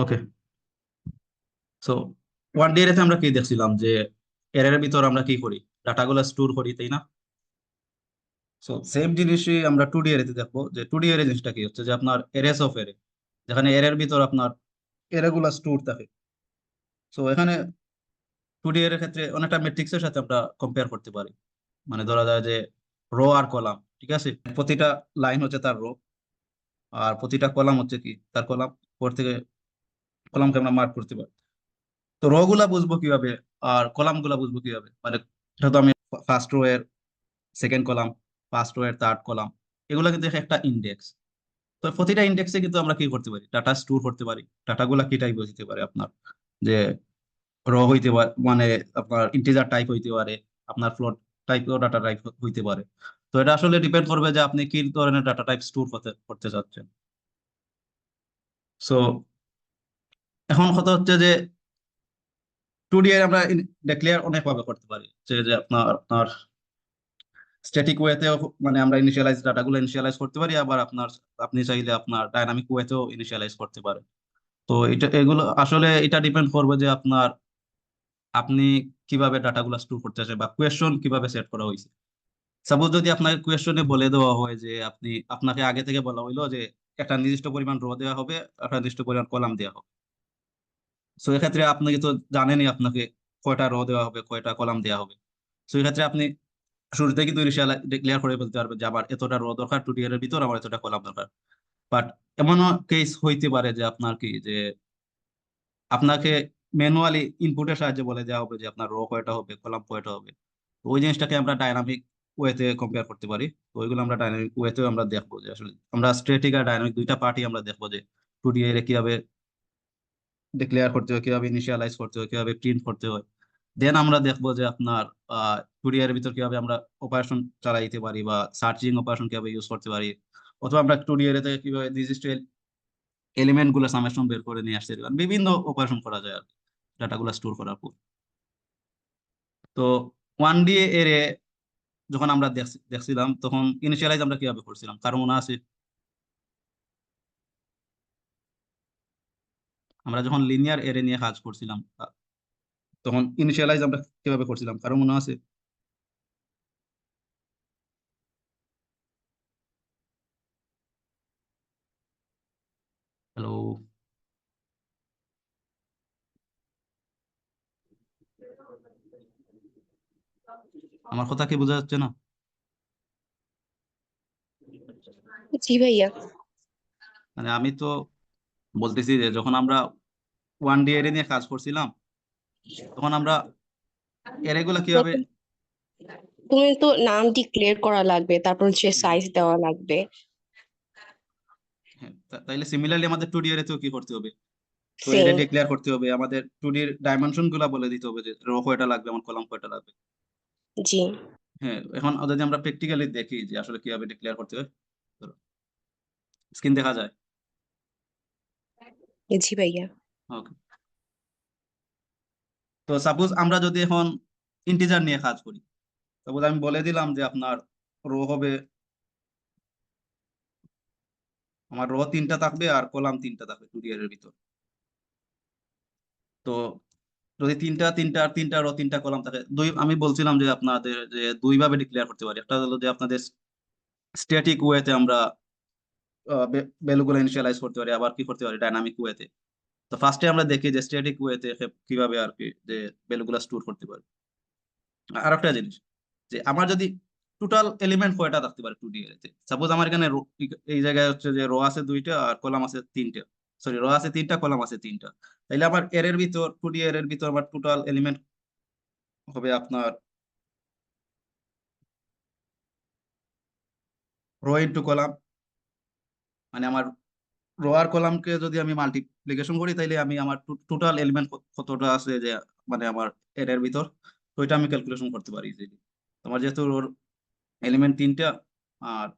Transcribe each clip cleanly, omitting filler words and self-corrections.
ওকে। So one D এতে আমরা কি দেখছিলাম যে এর ভিতর আমরা কি করি, ডাটাগুলো স্টোর করি, তাই না? সো সেম জিনিসই আমরা টু ডি এতে দেখবো যে টু ডি এর জিনিসটা কি হচ্ছে যে আপনার এরেস অফ এরে, যেখানে এর ভিতর আপনার এরেগুলা স্টোর থাকে। সো এখানে টু ডি এর ক্ষেত্রে অনেকটা ম্যাট্রিক্স এর সাথে আমরা কম্পেয়ার করতে পারি। মানে ধরা যায় যে রো আর কলাম, ঠিক আছে, প্রতিটা লাইন হচ্ছে তার রো, আর প্রতিটা কলাম হচ্ছে কি তার কলাম। পর থেকে কলামকে আমরা মার্ক করতে পারি। তো রো গুলা বুঝবো কিভাবে আর কলাম গুলা বুঝবো কিভাবে, মানে এটা তো আমি ফার্স্ট রো এর সেকেন্ড কলাম, ফার্স্ট রো এর থার্ড কলাম, এগুলা কিন্তু একটা ইন্ডেক্স। তো প্রতিটা ইন্ডেক্সে কিন্তু আমরা কি করতে পারি, ডাটা স্টোর করতে পারি। ডাটাগুলা কি টাইপ হইতে পারে আপনার, যে র হইতে পারে, মানে আপনার ইন্টিজার টাইপ হইতে পারে, আপনার ফ্লোট টাইপও ডাটা টাইপ হইতে পারে। তো এটা আসলে ডিপেন্ড করবে যে আপনি কি ধরনের ডাটা টাইপ স্টোর করতে করতে চাচ্ছেন। সো এখন কথা হচ্ছে যে টু ডি এর আমরা ডিক্লেয়ার অনেক ভাবে করতে পারি, যে যে আপনার আপনার স্ট্যাটিক ওয়েতেও, মানে আমরা ইনিশিয়ালাইজ ডাটাগুলো ইনিশিয়ালাইজ করতে পারি, আবার আপনার আপনি চাইলে আপনার ডাইনামিক ওয়েতেও ইনিশিয়ালাইজ করতে পারেন। তো এটা এগুলো আসলে এটা ডিপেন্ড করবে যে আপনার আপনি কিভাবে ডাটাগুলো স্টোর করতে চান বা কোয়েশ্চন কিভাবে সেট করা হয়েছে। সাপোজ যদি আপনাকে কোয়েশ্চনে বলে দেওয়া হয় যে আপনি, আপনাকে আগে থেকে বলা হইলো যে একটা নির্দিষ্ট পরিমাণ রো দেওয়া হবে, একটা নির্দিষ্ট পরিমাণ কলাম দেওয়া হবে। সো এক্ষেত্রে আপনি তো জানেনই আপনাকে কয়টা রো দেওয়া হবে, কয়টা কলাম দেওয়া হবে। সো এক্ষেত্রে আপনি শুরুতে কিন্তু ডিক্লেয়ার করে ফেলতে পারবেন যে আমার এতটা রো দরকার, টু এর ভিতর আমার এতটা কলাম দরকার। বাট এমনও কেস হইতে পারে যে আপনার কি যে আপনাকে ম্যানুয়ালি ইনপুটের সাহায্যে বলে দেওয়া হবে যে আপনার রো কয়টা হবে, কলাম কয়টা হবে। তো ওই জিনিসটাকে আমরা ডাইনামিক ওয়েতে কম্পেয়ার করতে পারি। তো ওইগুলো আমরা ডাইনামিক ওয়েতেও আমরা দেখবো যে আসলে আমরা স্ট্যাটিক আর ডাইনামিক দুইটা পার্টি আমরা দেখবো যে টু ডি এর কিভাবে ডিক্লেয়ার করতে হয়, কিভাবে ইনিশিয়ালাইজ করতে হয়, কিভাবে প্রিন্ট করতে হয়। দেন আমরা দেখবো যে আপনার টু ডি এর ভিতর কিভাবে আমরা অপারেশন চালাইতে পারি বা সার্চিং অপারেশন কিভাবে ইউজ করতে পারি, অথবা আমরা টু ডি এর থেকে কিভাবে নির্দিষ্ট এলিমেন্ট গুলো সামেশন বের করে নিয়ে আসতে পারি। বিভিন্ন অপারেশন করা যায় আর ডাটাগুলো স্টোর করার পর। তো ওয়ান ডি এর যখন আমরা দেখছিলাম তখন ইনিশিয়ালাইজ আমরা কিভাবে করছিলাম, কারণ মনে আছে আমরা যখন লিনিয়ার এরে নিয়ে কাজ করছিলাম তখন ইনিশিয়ালাইজ আমরা কিভাবে করছিলাম, কারণ মনে আছে? হ্যালো, আমার কথা কি বোঝা যাচ্ছে না? জি ভাইয়া। মানে আমি তো বলতেছি যে যখন আমরা ওয়ান ডি এরে নিয়ে কাজ করছিলাম তখন আমরা এরে গুলা কিভাবে, প্রথম তুমি তো নাম ডিক্লেয়ার করা লাগবে, তারপর হচ্ছে হ্যাঁ, সাইজ দেওয়া লাগবে। হ্যাঁ, তাইলে সিমিলারলি আমাদের টু ডি এর তো কি করতে হবে, তো এটা সেম। ডিক্লেয়ার করতে হবে, আমাদের টু ডি এর ডাইমেনশন গুলা বলে দিতে হবে যে রো কয়টা লাগবে, আমার কলাম কয়টা লাগবে। জি। হ্যাঁ, এখন যদি আমরা প্র্যাকটিক্যালি দেখি যে আসলে কিভাবে ডিক্লেয়ার করতে হয়, স্ক্রিন দেখা যায়? জি ভাইয়া। ওকে। তো সাপোজ আমরা যদি এখন ইন্টিজার নিয়ে কাজ করি, সাপোজ আমি বলে দিলাম যে আপনার রো হবে, আমার রো তিনটা থাকবে আর কলাম তিনটা থাকবে টু ডি এর ভিতর। তো যদি তিনটা তিনটা আর তিনটা রো তিনটা কলাম থাকে, দুই আমি বলছিলাম যে আপনাদের যে দুই ভাবে ডিক্লেয়ার করতে পারি। একটা হলো যে আপনাদের স্ট্যাটিক ওয়েতে আমরা ভ্যালুগুলো ইনিশিয়ালাইজ করতে পারি, আবার কি করতে পারি ডাইনামিক ওয়েতে। তো ফার্স্টে আমরা দেখি যে স্ট্যাটিক ওয়েতে কিভাবে আর কি যে ভ্যালুগুলো স্টোর করতে পারি। আর একটা জিনিস, যে আমার যদি টোটাল এলিমেন্ট কয়টা থাকতে পারে টু ডি এর, সাপোজ আমার এখানে এই জায়গায় হচ্ছে যে রো আছে দুইটা আর কলাম আছে তিনটা, সরি রো আছে তিনটা কলাম আছে তিনটা, তাইলে আমার এর ভিতর টু ডি এর ভিতর আমার টোটাল এলিমেন্ট হবে আপনার রো ইন্টু কলাম, মানে আমার রো আর কলামকে যদি আমি মাল্টিপ্লিকেশন করি তাইলে আমি আমার টোটাল এলিমেন্ট কতটা আছে যে মানে আমার এর ভিতর, তো এটা আমি ক্যালকুলেশন করতে পারি ইজিলি। তোমার যেহেতু রোর এলিমেন্ট তিনটা আর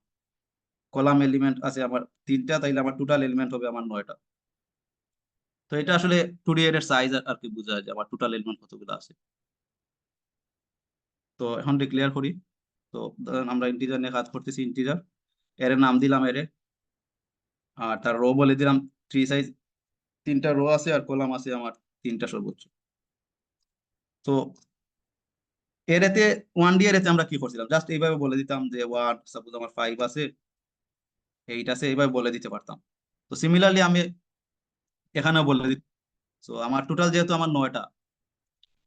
কলাম এলিমেন্ট আছে আমার তিনটা, তাইলে আমার টোটাল এলিমেন্ট হবে আমার 9টা। তো এটা আসলে টু ডি এর সাইজ আর কি বোঝায় যে আমার টোটাল এলিমেন্ট কতগুলো আছে। তো এখন ডিক্লেয়ার করি। তো ধরেন আমরা ইন্টিজার নিয়ে কাজ করতেছি, ইন্টিজার এর নাম দিলাম এরে, আর তার রো বলে দিলাম থ্রি সাইজ, তিনটা রো আছে আর কলাম আছে আমার তিনটা সর্বোচ্চ। তো এতে 1D এতে আমরা কি করছিলাম, জাস্ট এইভাবে বলে দিতাম যে ওয়ান, সাপোজ আমার 5 আছে, 8 আছে, এইভাবে বলে দিতে পারতাম। তো সিমিলারলি আমি এখানেও বলে দিই। তো আমার টোটাল যেহেতু আমার 9টা,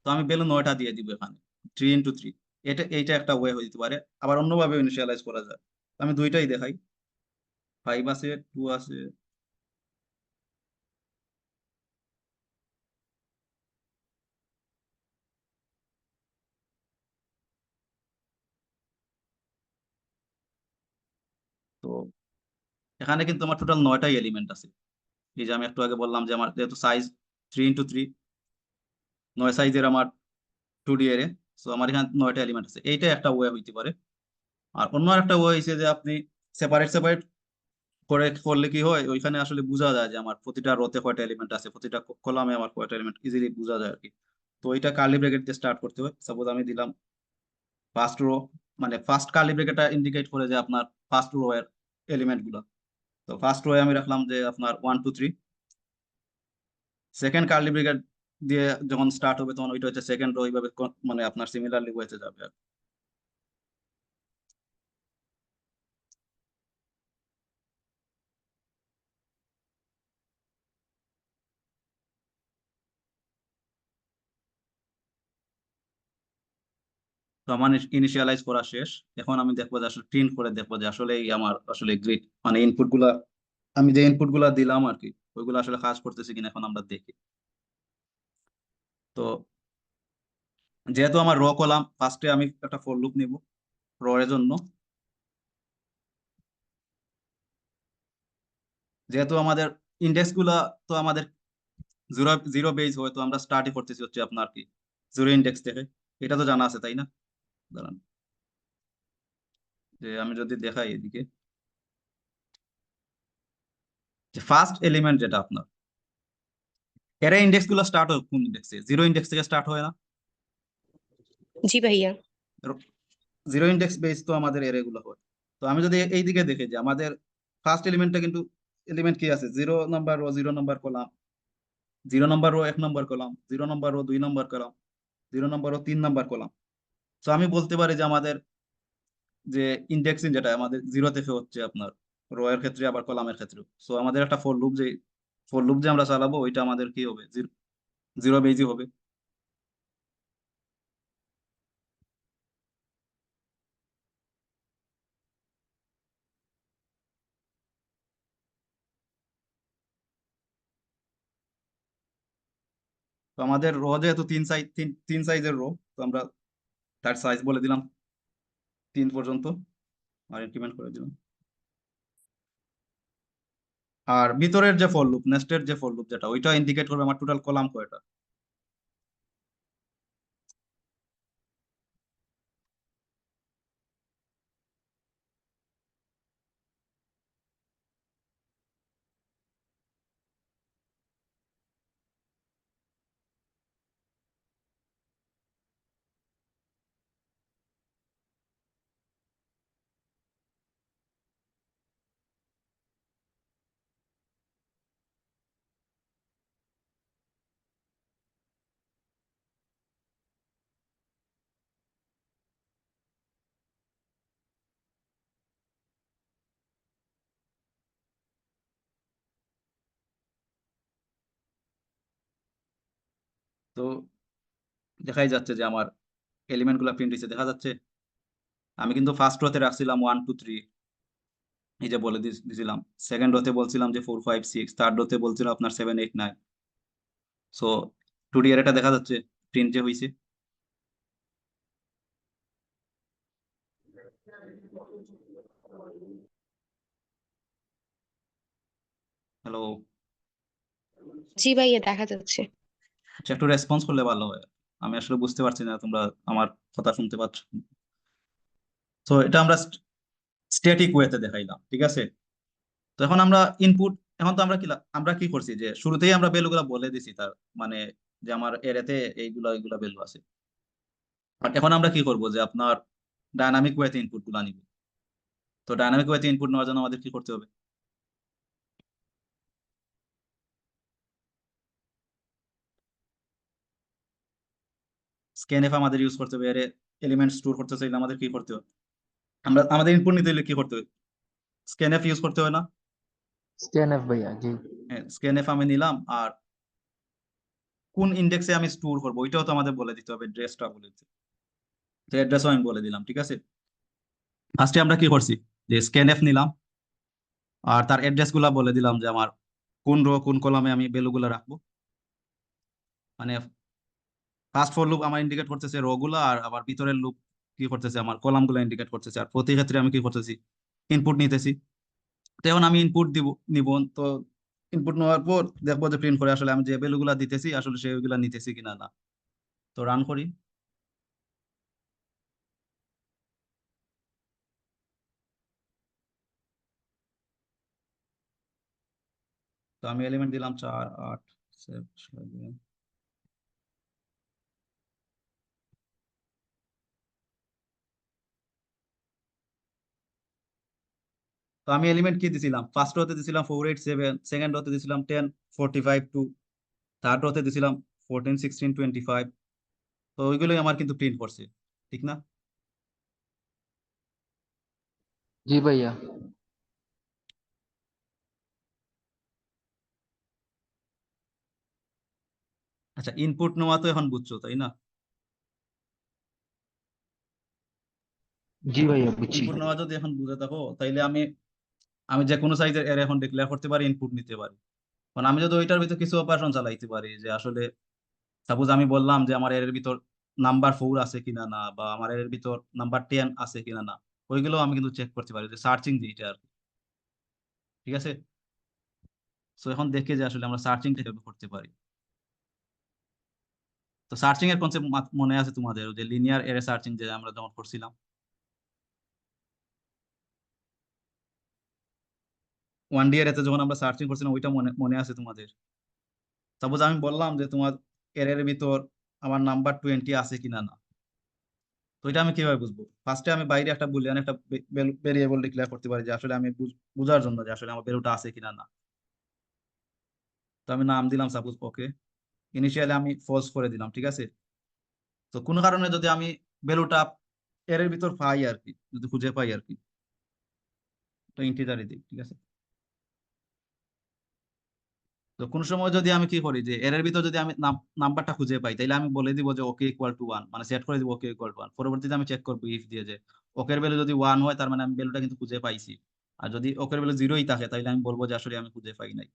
তো আমি ভ্যালু 9টা দিয়ে দিব এখানে, 3 × 3। এইটা একটা ওয়ে হয়ে যেতে পারে, আবার অন্যভাবে ইনিশিয়ালাইজ করা যায়। তো আমি দুইটাই দেখাই, 5 আছে, 2 আছে। তো এখানে কিন্তু আমার টোটাল 9টাই এলিমেন্ট আছে। এই যে আমি একটু আগে বললাম যে আমার যেহেতু সাইজ 3 × 3, 9 সাইজের আমার 2D এর, তো আমার এখানে 9টা এলিমেন্ট আছে, এইটা একটা ওয়ে হইতে পারে। আর অন্য একটা ওয়ে হয়েছে যে আপনি সেপারেট সেপারেট করে করলে কি হয়, ওইখানে আসলে বোঝা যায় যে আমার প্রতিটা রোতে কয়টা এলিমেন্ট আছে, প্রতিটা কলামে আমার কয়টা এলিমেন্ট, ইজিলি বোঝা যায় আর কি। তো ওইটা কার্লি ব্র্যাকেট দিয়ে স্টার্ট করতে হয়। সাপোজ আমি দিলাম ফার্স্ট রো, মানে ফার্স্ট কার্লি ব্র্যাকেটটা ইন্ডিকেট করে যে আপনার ফার্স্ট রো এর এলিমেন্ট গুলো। তো ফার্স্ট রো আমি রাখলাম যে আপনার 1 2 3। সেকেন্ড কার্লি ব্র্যাকেট দিয়ে যখন স্টার্ট হবে তখন ওইটা হচ্ছে সেকেন্ড রো, এইভাবে মানে আপনার সিমিলারলি হয়েছে যাবে আর কি। তো আমার ইনিশিয়ালাইজ করা শেষ। এখন আমি দেখবো যে আসলে প্রিন্ট করে দেখবো যে আসলে আমার আসলে গ্রিড মানে ইনপুট গুলা, আমি যে ইনপুট গুলা দিলাম আর কি, ওইগুলো আসলে কাজ করতেছে কিনা এখন আমরা দেখি। তো যেহেতু আমার র কলাম, ফার্স্টে আমি একটা ফর লুপ নিব র এর জন্য। যেহেতু আমাদের ইন্ডেক্স গুলা, তো আমাদের জিরো জিরো বেস হয়, তো আমরা স্টার্টই করতেছি হচ্ছে আপনার কি জিরো ইন্ডেক্স থেকে। এটা তো জানা আছে তাই না? দাঁড়ান, যে আমি যদি দেখাই এদিকে, যে ফার্স্ট এলিমেন্ট যেটা আপনার এর ইন্ডেক্স গুলো স্টার্ট হয় কোন ইন্ডেক্সে, জিরো ইন্ডেক্স থেকে স্টার্ট হয় না? জি ভাইয়া। জিরো ইন্ডেক্স বেস তো আমাদের এরে গুলো হয়। তো আমি যদি এই দিকে দেখি যে আমাদের ফার্স্ট এলিমেন্টটা কিন্তু এলিমেন্ট কি আছে, 0 নম্বর রো, 0 নম্বর কলাম, 0 নম্বর রো 1 নম্বর কলাম, 0 নম্বর রো 2 নম্বর কলাম, 0 নম্বর রো 3 নম্বর কলাম। তো আমি বলতে পারি যে আমাদের যে ইন্ডেক্সিং যেটা আমাদের জিরো থেকে হচ্ছে আপনার রো এর ক্ষেত্রে আবার কলামের ক্ষেত্রে। সো আমাদের একটা ফর লুপ যে আমরা চালাবো ওইটা আমাদের কি হবে, জিরো বেজই হবে। তো আমাদের রো যেহেতু তিন সাইজের রো, তো আমরা তার সাইজ বলে দিলাম 3 পর্যন্ত, আর ইনক্রিমেন্ট করে দিলাম। আর ভিতরের যে ফর লুপ, নেস্টের যে ফর লুপ যেটা, ওইটা ইন্ডিকেট করবে আমার টোটাল কলাম কয়টা। তো দেখাই যাচ্ছে যে আমার এলিমেন্ট গুলা প্রিন্ট হয়েছে, দেখা যাচ্ছে। আমি কিন্তু ফার্স্ট রোতে রাখছিলাম 1 2 3, এই যে বলে দিছিলাম। সেকেন্ড রোতে বলছিলাম যে 4 5 6, থার্ড রোতে বলছিলাম আপনার 7 8 9। সো 2D এর এটা দেখা যাচ্ছে প্রিন্ট যে হয়েছে। হ্যালো? জি ভাইয়া, দেখা যাচ্ছে। আচ্ছা, একটু রেসপন্স করলে ভালো হয়। আমি আসলে বুঝতে পারছি না তোমরা আমার কথা শুনতে পাচ্ছ। তো এটা আমরা স্ট্যাটিক ওয়েতে দেখাইলাম, ঠিক আছে। তো এখন আমরা ইনপুট, এখন তো আমরা কি করছি যে শুরুতেই আমরা ভ্যালুগুলো বলে দিছি তার, মানে যে আমার এরেতে এইগুলা এইগুলা ভ্যালু আছে। আর এখন আমরা কি করব যে আপনার ডাইনামিক ওয়েতে ইনপুট গুলা নিব। তো ডাইনামিক ওয়েতে ইনপুট নেওয়ার জন্য আমাদের কি করতে হবে? স্ক্যানএফ আমাদের ইউজ করতে হবে, এর এলিমেন্ট স্টোর করতে চাইলে আমাদের কি করতে হবে, আমরা আমাদের ইনপুট নিতে হলে কি করতে হবে, স্ক্যানএফ ইউজ করতে হয় না? স্ক্যানএফ ভাইয়া, জি। হ্যাঁ, স্ক্যানএফ আমি নিলাম, আর কোন ইন্ডেক্সে আমি স্টোর করবো ওইটাও তো আমাদের বলে দিতে হবে, অ্যাড্রেসটা বলে দিতে, তো অ্যাড্রেসও আমি বলে দিলাম, ঠিক আছে। ফার্স্টে আমরা কি করছি, যে স্ক্যানএফ নিলাম, আর তার অ্যাড্রেস গুলা বলে দিলাম, যে আমার কোন রো কোন কলামে আমি ভ্যালু গুলা রাখবো। মানে ফার্স্ট ফর লুপ আমার ইন্ডিকেট করতেছে রো গুলা, আর আবার ভিতরের লুপ কি করতেছে, আমার কলাম গুলা ইন্ডিকেট করতেছে, আর প্রতি ক্ষেত্রে আমি কি করতেছি, ইনপুট নিতেছি। তো এখন আমি ইনপুট নিব, তো ইনপুট নেওয়ার পর দেখবো যে প্রিন্ট করে আসলে আমি যে ভ্যালু গুলা দিতেছি আসলে সেগুলা নিতেছি কিনা না। তো রান করি। তো আমি এলিমেন্ট দিলাম 4 8 7। তো আমি এলিমেন্ট কি দিছিলাম, ফার্স্ট রোতে দিছিলাম 4 8 7, সেকেন্ড রোতে দিছিলাম 10 45 2, থার্ড রোতে দিছিলাম 14 16 25। তো ওইগুলোই আমার কিন্তু প্রিন্ট করছে, ঠিক না? জি ভাইয়া। আচ্ছা, ইনপুট নেওয়া তো এখন বুঝছো তাই না? জি ভাইয়া, বুঝছি। ইনপুট নেওয়া যদি এখন বুঝে থাকো, তাইলে আমি আমি যে কোনো সাইজের এর এখন ডিক্লেয়ার করতে পারি, ইনপুট নিতে পারি। কারণ আমি যদি ওইটার ভিতর কিছু অপারেশন চালাইতে পারি, যে আসলে সাপোজ আমি বললাম যে আমার এর ভিতর নাম্বার 4 আছে কিনা না, বা আমার এর ভিতর নাম্বার 10 আছে কিনা না, ওইগুলো আমি কিন্তু চেক করতে পারি, যে সার্চিং যেটা আর কি। ঠিক আছে। তো এখন দেখে যে আসলে আমরা সার্চিংটা কিভাবে করতে পারি। তো সার্চিং এর কনসেপ্ট মনে আছে তোমাদের, ওই যে লিনিয়ার এরে সার্চিং যে আমরা যখন করছিলাম, 1D এর এতে যখন আমরা সার্চিং করছিলাম, ওইটা মনে মনে আছে তোমাদের? সাপোজ আমি বললাম যে তোমার এর ভিতর আমার নাম্বার 20 আছে কিনা না, তো এটা আমি কিভাবে বুঝবো? ফার্স্টে আমি বাইরে একটা বুলিয়ান একটা ভেরিয়েবল ডিক্লেয়ার করতে পারি, যে আসলে আমি বুঝার জন্য যে আসলে আমার ভ্যালুটা আছে কিনা না। তো আমি নাম দিলাম সাপোজ ওকে, ইনিশিয়ালি আমি ফলস করে দিলাম, ঠিক আছে। তো কোনো কারণে যদি আমি ভ্যালুটা এর ভিতর পাই আর কি, যদি খুঁজে পাই আর কি, তো ইন্টিজারই দিই, ঠিক আছে। তো কোন সময় যদি আমি কি করি, যে এর ভিতর যদি আমি নাম্বারটা খুঁজে পাই, তাইলে আমি বলে দিব যে ওকে ইকুয়াল টু 1, মানে সেট করে দিব ওকে ইকুয়াল টু 1। পরবর্তীতে আমি চেক করবো ইফ দিয়ে, যে ওকের ভ্যালু যদি 1 হয়, তার মানে আমি ভ্যালুটা কিন্তু খুঁজে পাইছি। আর যদি ওকের ভ্যালু 0ই থাকে, তাহলে আমি বলবো যে আসলে আমি খুঁজে পাই নাই।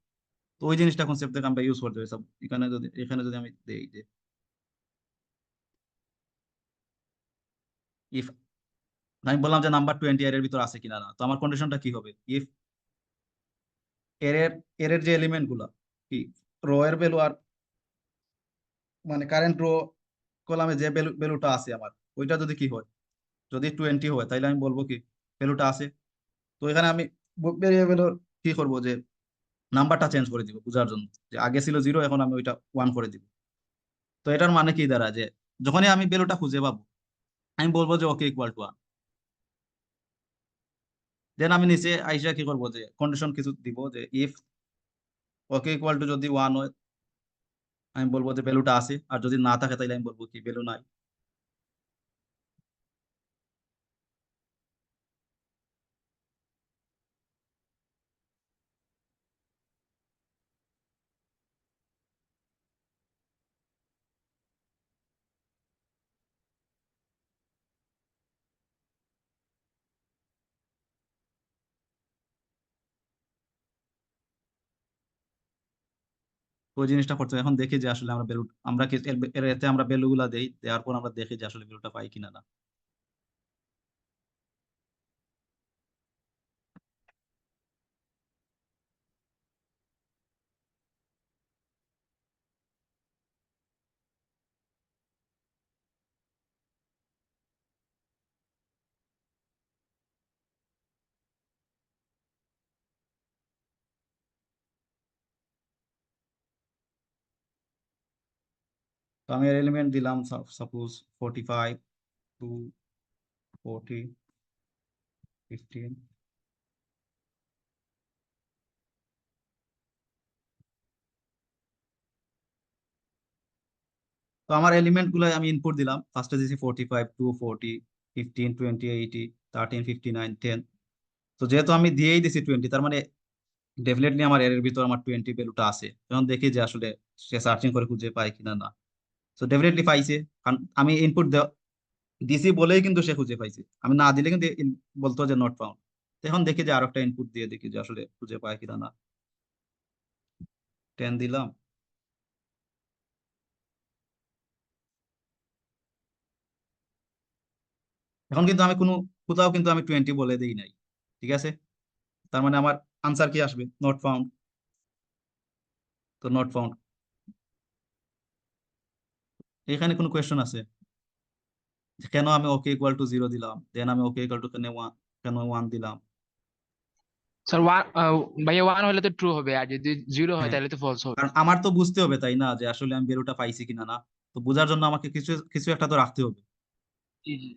তো ওই জিনিসটা কনসেপ্ট থেকে আমরা ইউজ করতে হবে সব। এখানে যদি আমি দেই যে ইফ আমি বললাম যে নাম্বার 20 এর ভিতর আছে কিনা না, তো আমার কন্ডিশনটা কি হবে, ইফ এর এর যে এলিমেন্ট গুলা কি, রো এর ভ্যালু আর মানে কারেন্ট রো কলামে যে ভ্যালুটা আছে আমার, ওইটা যদি কি হয়, যদি 20 হয়, তাহলে আমি বলবো কি ভ্যালুটা আছে। তো এখানে আমি ভেরিয়েবলের কি করবো, যে নাম্বারটা চেঞ্জ করে দিব বোঝার জন্য, যে আগে ছিল 0, এখন আমি ওইটা 1 করে দিব। তো এটার মানে কি দাঁড়া, যে যখনই আমি ভ্যালুটা খুঁজে পাবো, আমি বলবো যে ওকে ইকুয়াল টু 1। দেন আমি নিচে আইসা কি করবো, যে কন্ডিশন কিছু দিব, যে ইফ ওকে ইকুয়াল টু যদি 1 হয়, আমি বলবো যে ভ্যালুটা আছে, আর যদি না থাকে তাহলে আমি বলবো কি ভ্যালু নাই। তো ওই জিনিসটা করতে হবে। এখন দেখি যে আসলে আমরা ভ্যালু, আমরা কি এতে আমরা ভ্যালু গুলা দেই, দেওয়ার পর আমরা দেখি যে আসলে ভ্যালুটা পাই কিনা না। তো আমি এলিমেন্ট দিলাম সাপোজ 45 টু 40 15। তো আমার এলিমেন্ট গুলো আমি ইনপুট দিলাম, ফার্স্টে দিয়েছি 45, 2, 40, 15, 20, 80, 13, 59, 10। তো যেহেতু আমি দিয়েই দিছি 20, তার মানে ডেফিনেটলি আমার এর ভিতর আমার 20 ভ্যালুটা আছে। এখন দেখি যে আসলে সে সার্চিং করে খুঁজে পায় কিনা না। তো ডেফিনেটলি পাইছে, কারণ আমি ইনপুট দিছি বলেই কিন্তু সে খুঁজে পাইছে। আমি না দিলে কিন্তু বলতো যে নট ফাউন্ড। এখন দেখি যে আরো একটা ইনপুট দিয়ে দেখি যে আসলে খুঁজে পায় কিনা না। 10 দিলাম। এখন কিন্তু আমি কোথাও কিন্তু আমি 20 বলে দিই নাই, ঠিক আছে? তার মানে আমার আনসার কি আসবে? Not found. তো নট ফাউন্ড। এখানে কোনো কোয়েশ্চেন আছে যে কেন আমি ওকে ইকুয়াল টু 0 দিলাম, দেন আমি ওকে ইকুয়াল টু কেন 1, কেন 1 দিলাম? স্যার ওয়ান, ভাইয়া ওয়ান হলে তো ট্রু হবে, আর যদি জিরো হয় হ্যাঁ, তাহলে তো ফলস হবে। কারণ আমার তো বুঝতে হবে তাই না যে আসলে আমি ভ্যালুটা পাইছি কিনা না। তো বোঝার জন্য আমাকে কিছু কিছু একটা তো রাখতে হবে। জি জি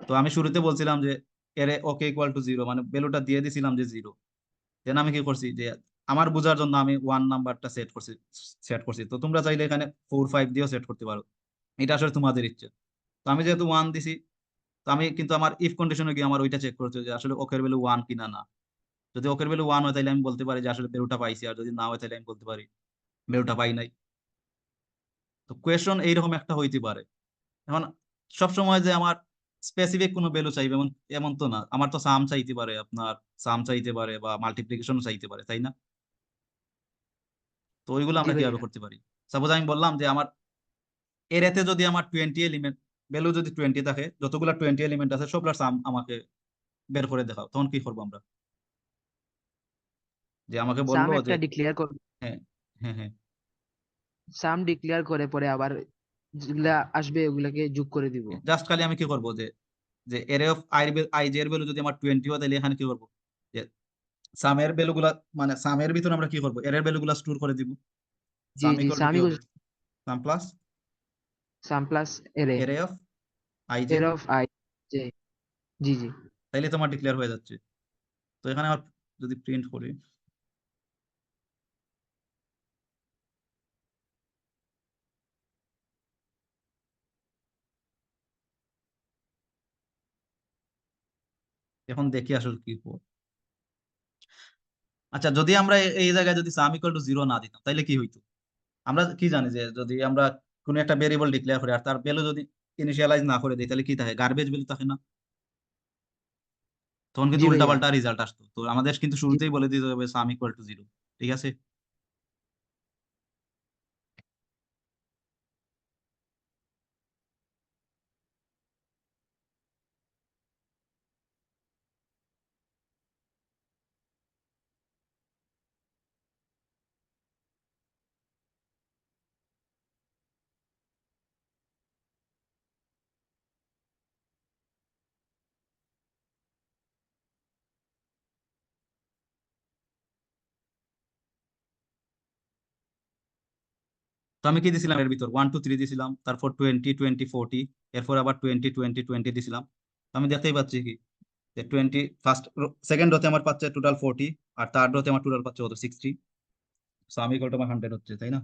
তো আমি শুরুতে বলছিলাম যে এর ওকে ইকুয়াল টু 0, মানে ভ্যালুটা দিয়ে দিছিলাম যে 0। দেন আমি কি করছি যে আমার বোঝার জন্য আমি 1 নাম্বারটা সেট করছি। তো তোমরা চাইলে এখানে 4, 5 দিয়েও সেট করতে পারো, এটা আসলে তোমাদের ইচ্ছে। তো আমি যেহেতু 1 দিছি, তো আমি কিন্তু আমার ইফ কন্ডিশনে গিয়ে আমার ওইটা চেক করতে হবে যে আসলে ওকের ভ্যালু 1 কিনা না। যদি ওকের ভ্যালু 1 হয় তাহলে আমি বলতে পারি যে আসলে ভ্যালুটা পাইছি, আর যদি না হয় তাহলে আমি বলতে পারি ভ্যালুটা পাই নাই। তো কোয়েশন এইরকম একটা হইতে পারে। এখন সব সময় যে আমার স্পেসিফিক কোনো ভ্যালু চাইবে এমন এমন তো না। আমার তো সাম চাইতে পারে, আপনার সাম চাইতে পারে বা মাল্টিপ্লিকেশন চাইতে পারে, তাই না? তো ওইগুলো জি আমরা কিভাবে ভাইয়া। করতে পারি? সাপোজ আমি বললাম যে আমার এতে যদি আমার 20 এলিমেন্ট, ভ্যালু যদি 20 থাকে, যতগুলো 20 এলিমেন্ট আছে সবগুলোর সাম আমাকে বের করে দেখাও, তখন কি করবো আমরা? যে আমাকে সাম বললো যে একটা ডিক্লেয়ার কর, হ্যাঁ, হ্যাঁ, হ্যাঁ, সাম ডিক্লেয়ার করে পরে আবার যেগুলা আসবে ওগুলাকে যোগ করে দিব। জাস্ট খালি আমি কি করবো যে যে এরে অফ আই জে এর ভ্যালু যদি আমার 20 হয় তাহলে এখানে কি করবো যে সামের ভ্যালু গুলা, মানে সামের ভিতরে আমরা কি করবো, এর ভ্যালু গুলা স্টোর করে দিব। জি সাম জি, ইকুয়াল টু সাম কি ইকুয়াল হবে? সাম প্লাস সাম প্লাস এরে, এরে অফ আই জে। এর অফ আই জে। জি জি তাইলে তোমার ডিক্লেয়ার হয়ে যাচ্ছে। তো এখানে আমার যদি প্রিন্ট করি, এখন দেখি আসলে কি করবো। আচ্ছা, যদি আমরা এই জায়গায় যদি সাম ইকুয়াল টু 0 না দিতাম তাহলে কি হইতো? আমরা কি জানি যে যদি আমরা কোনো একটা ভেরিয়েবল ডিক্লেয়ার করি আর তার ভ্যালু যদি ইনিশিয়ালাইজ না করে দিই তাহলে কি থাকে? গার্বেজ ভ্যালু থাকে না? তখন কিন্তু জি ভাইয়া। উল্টাপাল্টা রেজাল্ট আসতো। তো আমাদের কিন্তু জি শুরুতেই বলে দিতে হবে সাম ইকুয়াল টু 0, ঠিক আছে? তো আমি কি দিছিলাম এর ভিতর? 1, 2, 3 দিছিলাম, তারপর 20, 20, 40, এরপর আবার 20, 20, 20 দিছিলাম। তো আমি দেখতেই পাচ্ছি কি যে 20 ফার্স্ট, সেকেন্ড রোতে আমার পাচ্ছে টোটাল 40, আর থার্ড রোতে আমার টোটাল পাচ্ছে কত? 60। সো আমি ইকুয়াল টু আমার 100 হচ্ছে, তাই না?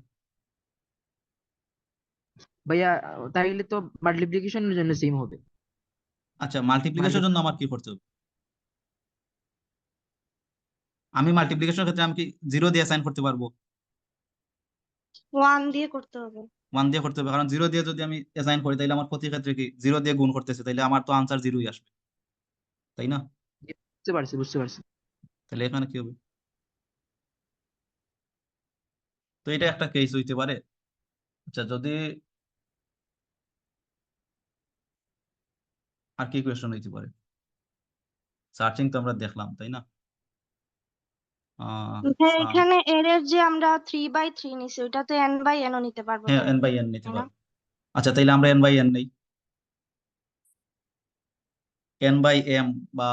ভাইয়া, তাইলে তো মাল্টিপ্লিকেশনের জন্য সেম হবে। আচ্ছা, মাল্টিপ্লিকেশনের মাল্টি জন্য আমার কি করতে হবে? আমি মাল্টিপ্লিকেশনের ক্ষেত্রে আমি কি 0 দিয়ে সাইন করতে পারবো? 1 দিয়ে করতে হবে। 1 দিয়ে করতে হবে, কারণ 0 দিয়ে যদি আমি অ্যাসাইন করি তাহলে আমার প্রতি ক্ষেত্রে কি 0 দিয়ে গুণ করতেছে, তাহলে আমার তো আনসার 0ই আসবে, তাই না? বুঝতে পারছি বুঝতে পারছি। তাহলে এখানে কি হবে? তো এটা একটা কেস হইতে পারে। আচ্ছা, যদি আর কি কোয়েশ্চন হইতে পারে? সার্চিং তো আমরা দেখলাম, তাই না? সাম, এখানে এর যে আমরা 3/3 নিছি ওইটাতে n/n ও নিতে পারবো, হ্যাঁ, এন বাই এন নিতে তাই না? পারবো। আচ্ছা, তাইলে আমরা এন বাই এন নেই, এন বাই এম। বা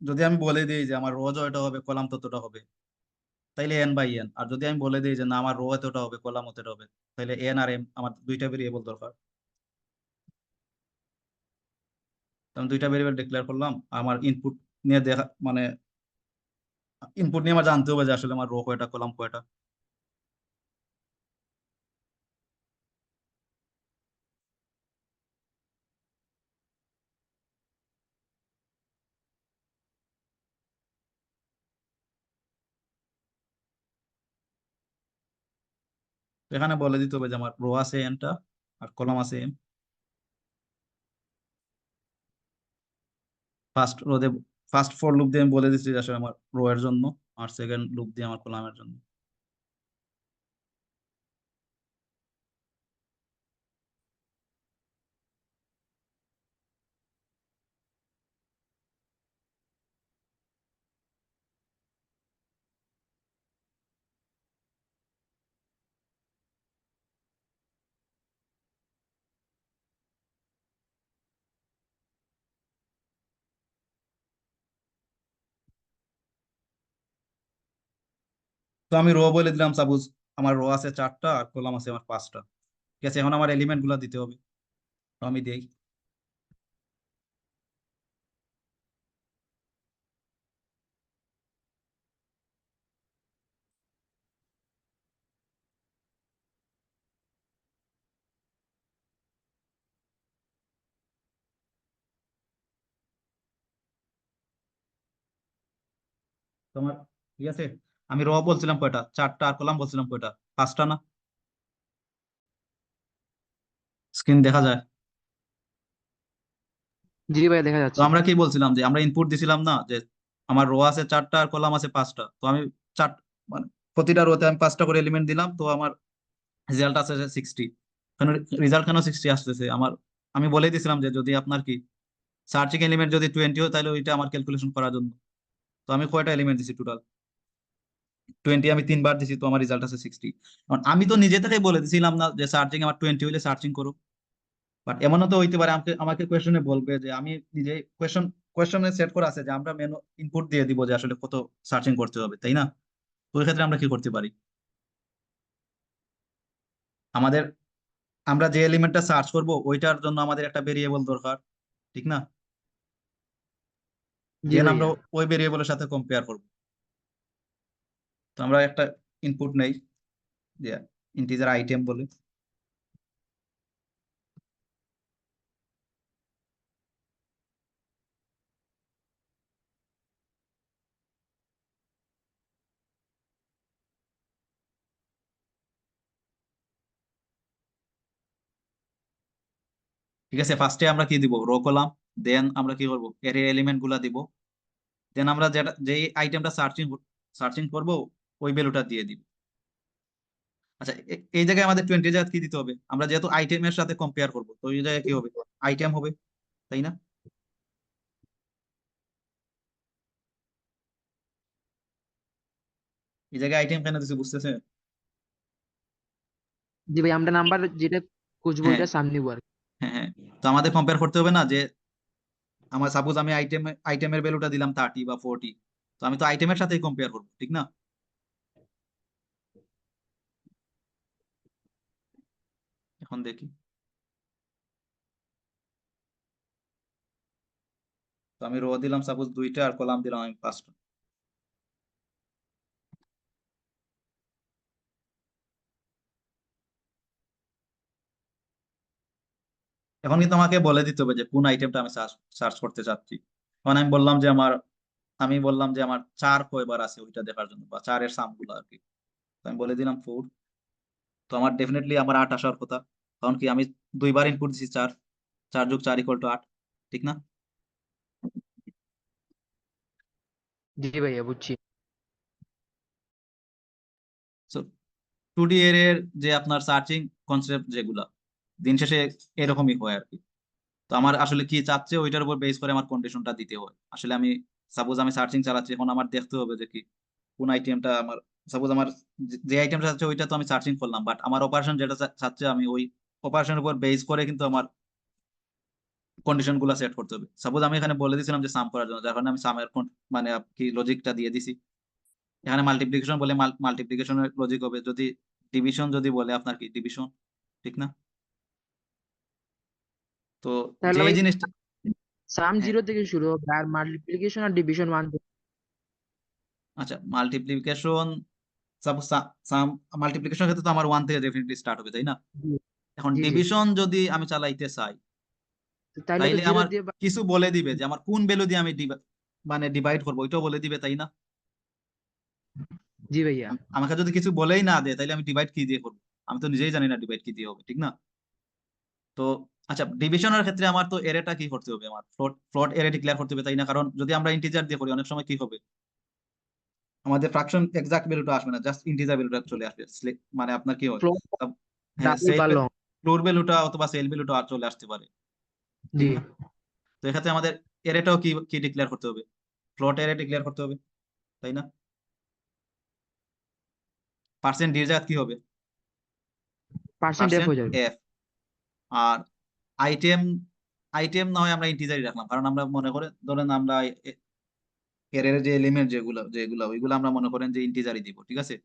যদি আমি বলে দিই যে আমার রো যতটা হবে কলাম ততটা হবে, তাইলে এন বাই এন। আর যদি আমি বলে দিই যে না আমার রো এতটা হবে কলাম অতটা হবে, তাহলে এন আর এম আমার দুইটা ভেরিয়েবল দরকার। তো আমি দুইটা ভেরিয়েবল ডিক্লেয়ার করলাম, আমার ইনপুট নিয়ে দেখা, মানে ইনপুট নিয়ে আমার জানতে হবে যে আসলে আমার রো কয়টা, কলাম কয়টা। তো এখানে বলে দিতে হবে যে আমার রো আছে এনটা আর কলাম আছে এম। ফার্স্ট রো দিয়ে ফার্স্ট ফর লুপ দিয়ে আমি বলে দিচ্ছি যে আসলে আমার রো এর জন্য, আর সেকেন্ড লুপ দিয়ে আমার কলামের জন্য। তো আমি রো বলে দিলাম, সাপোজ আমার রো আছে 4টা আর কলাম আছে আমার 5টা। ঠিক আছে, এখন আমার এলিমেন্ট গুলা দিতে হবে। তো আমি দিই। তোমার ঠিক আছে, আমি র বলছিলাম কয়টা, 4টা, আর কলাম বলছিলাম কয়টা, 5টা না? স্ক্রিন দেখা যায়? জি ভাইয়া দেখা তো যাচ্ছে। আমরা কি বলছিলাম যে আমরা ইনপুট দিছিলাম না যে আমার রো আছে 4টা আর কলাম আছে 5টা। তো আমি চার মানে প্রতিটা রোতে আমি 5টা করে এলিমেন্ট দিলাম, তো আমার রেজাল্ট আছে 60। কারণ রেজাল্ট কেন 60 আসতেছে আমার, আমি বলে দিছিলাম যে যদি আপনার কি সার্চিং এলিমেন্ট যদি 20 হয় তাহলে ওইটা আমার ক্যালকুলেশন করার জন্য। তো আমি কয়টা এলিমেন্ট দিছি টোটাল? 20, আমি 3বার দিছি, তো আমার রেজাল্ট আছে 60। কারণ আমি তো নিজে থেকেই বলে দিছিলাম না যে সার্চিং আমার 20 হইলে সার্চিং করো। বাট এমনও তো হইতে পারে আমাকে আমাকে কোয়েশনে বলবে যে আমি নিজে কোয়েশনে সেট করা আছে যে আমরা মেনু ইনপুট দিয়ে দিব যে আসলে কত সার্চিং করতে হবে, তাই না? তো ওই ক্ষেত্রে আমরা কি করতে পারি, আমাদের আমরা যে এলিমেন্টটা সার্চ করব ওইটার জন্য আমাদের একটা ভেরিয়েবল দরকার, ঠিক না? জি দেন আমরা ভাইয়া। ওই ভেরিয়েবলের সাথে কম্পেয়ার করব। তো আমরা একটা ইনপুট নেই যে ইন্টিজার আইটেম বলে। ঠিক আছে, ফার্স্টে আমরা কি দিব, রো কলাম। দেন আমরা কি করব, এর এলিমেন্ট গুলা দিব। দেন আমরা যেটা যেই আইটেমটা সার্চিং করব ওই ভ্যালুটা দিয়ে দিব। আচ্ছা, এই জায়গায় আমাদের 20 জায়গা কি দিতে হবে, আমরা যেহেতু আইটেমের সাথে কম্পেয়ার করব, তো এই জায়গায় কি হবে, আইটেম হবে, তাই না? এই জায়গায় আইটেম কেন দিচ্ছে বুঝতেছে? জি ভাই, আমরা নাম্বার যেটা খুঁজবো হ্যাঁ, ওইটা সামনে নিবো আর কি। হ্যাঁ, হ্যাঁ। তো আমাদের কম্পেয়ার করতে হবে না যে আমার সাপোজ আমি আইটেমের ভ্যালুটা দিলাম 30 বা 40। তো আমি তো আইটেমের সাথেই কম্পেয়ার করবো, ঠিক না? এখন দেখি। তো আমি রো দিলাম সাপোজ 2টা আর কলাম দিলাম আমি 5টা। এখন কিন্তু আমাকে বলে দিতে হবে যে কোন আইটেমটা আমি সার্চ করতে চাচ্ছি। এখন আমি বললাম যে আমার 4 কয়বার আছে ওইটা দেখার জন্য, বা 4-এর সাম গুলো আর কি। তো আমি বলে দিলাম 4। তো আমার ডেফিনেটলি আমার 8 আসার কথা, কারণ কি আমি 2বার ইনপুট দিচ্ছি 4। 4+4 = 8, ঠিক না? জি ভাইয়া বুঝছি। সো 2D এর যে আপনার সার্চিং কনসেপ্ট যেগুলা দিন শেষে এরকমই হয় আর কি। তো আমার আসলে কি চাচ্ছে ওইটার উপর বেস করে আমার কন্ডিশনটা দিতে হয়। আসলে আমি সাপোজ আমি সার্চিং চালাচ্ছি, এখন আমার দেখতে হবে যে কি কোন আইটেমটা আমার, সাপোজ আমার যে আইটেমটা চাচ্ছে ওইটা তো আমি সার্চিং করলাম, বাট আমার অপারেশন যেটা চাচ্ছে আমি ওই অপারেশনের উপর বেস করে কিন্তু আমার কন্ডিশন গুলো সেট করতে হবে। সাপোজ আমি এখানে বলে দিয়েছিলাম যে সাম করার জন্য, যার কারণে আমি সামের মানে কি লজিকটা দিয়ে দিছি। এখানে মাল্টিপ্লিকেশন বলে মাল্টিপ্লিকেশনের লজিক হবে, যদি ডিভিশন যদি বলে আপনার কি ডিভিশন, ঠিক না? তো তাহলে যে ভাই জিনিসটা, সাম হ্যাঁ, 0 থেকে শুরু হবে আর মাল্টিপ্লিকেশন আর ডিভিশন 1 থেকে। আচ্ছা মাল্টিপ্লিকেশন, সাপোজ সাম মাল্টিপ্লিকেশন ক্ষেত্রে তো আমার 1 থেকে ডেফিনেটলি স্টার্ট হবে, তাই না? জি এখন জি জি। ডিভিশন যদি আমি চালাইতে চাই তো তাইলে তো তাইলে 0 আমার দিয়ে কিছু বলে দিবে যে আমার কোন ভ্যালু দিয়ে আমি মানে ডিভাইড করবো, ওইটাও বলে দিবে, তাই না? জি ভাইয়া। আমাকে যদি কিছু বলেই না দেয় তাইলে আমি ডিভাইড কি দিয়ে করবো? আমি তো নিজেই জানি না ডিভাইড কি দিয়ে হবে, ঠিক না? তো আচ্ছা, ডিভিশনের ক্ষেত্রে আমার তো এরেটা কি করতে হবে, আমার ফ্লোট ফ্লোট এরে ডিক্লেয়ার করতে হবে, তাই না? কারণ যদি আমরা ইন্টিজার দিয়ে করি অনেক সময় কি হবে, আমাদের ফ্র্যাকশন এক্সাক্ট ভ্যালুটা আসবে না, জাস্ট ইন্টিজার ভ্যালুটা চলে আসবে। মানে আপনার কি হয়, ফ্লোট হ্যাঁ, ডাবল সেই বা লং। ফ্লোর ভ্যালুটা অথবা সেল ভ্যালুটা চলে আসতে পারে, জি ঠিক না? তো এক্ষেত্রে আমাদের এরেটাও কি কি ডিক্লেয়ার করতে হবে, ফ্লোট এরে ডিক্লেয়ার করতে হবে, তাই না? পার্সেন্ট ডির জায়গা কি হবে, পার্সেন্ট এফ পার্সেন্ট হয়ে যাবে। এফ। আর আইটেম, আইটেম না হয় আমরা ইন্টিজারই রাখলাম, কারণ আমরা মনে করে ধরেন আমরা এর যে এলিমেন্ট যেগুলো যেগুলো ওইগুলো আমরা মনে করেন যে ইন্টিজারই দিব, ঠিক আছে?